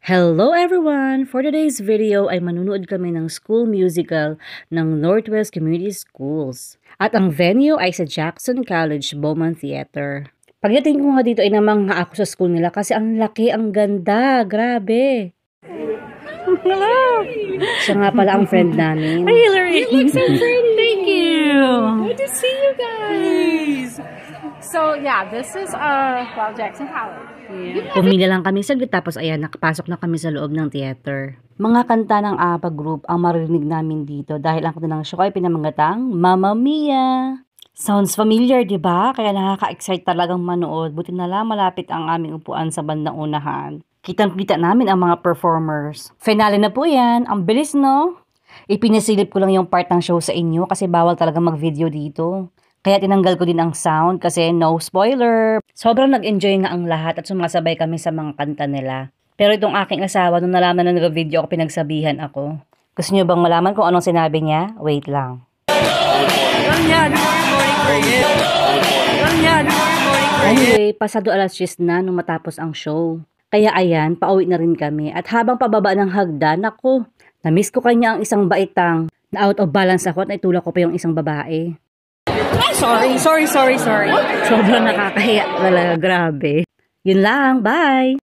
Hello everyone! For today's video ay manunood kami ng school musical ng Northwest Community Schools. At ang venue ay sa Jackson College Bowman Theater. Pagdating ko nga dito ay namangha ako sa school nila kasi ang laki, ang ganda, grabe. Hello! Siya nga pala ang friend namin. Hi Hillary! You look so pretty! Thank you! Good to see you guys! So yeah, this is Jackson College. Yeah. Pumila lang kami saglit tapos ayan, nakapasok na kami sa loob ng theater. Mga kanta ng ABBA group ang marinig namin dito dahil ang kanilang show ay pinamagatang Mamma Mia! Sounds familiar, di ba? Kaya nakaka-excite talagang manood. Buti na lang malapit ang aming upuan sa bandang unahan. Kitang-kita namin ang mga performers. Finale na po yan. Ang bilis, no? Ipinasilip ko lang yung part ng show sa inyo kasi bawal talaga mag-video dito. Kaya tinanggal ko din ang sound kasi no spoiler. Sobrang nag-enjoy nga ang lahat at sumasabay kami sa mga kanta nila. Pero itong aking asawa, nung nalaman na nag-video ako, pinagsabihan ako. Gusto niyo bang malaman kung anong sinabi niya? Wait lang. Anyway, pasado alas 10 na nung matapos ang show. Kaya ayan, pauwi na rin kami. At habang pababa ng hagdan, ako, na-miss ko kanya ang isang baitang. Na out of balance ako at naitulak ko pa yung isang babae. Sorry. Sobrang nakakahiya talaga, grabe. Yun lang, bye!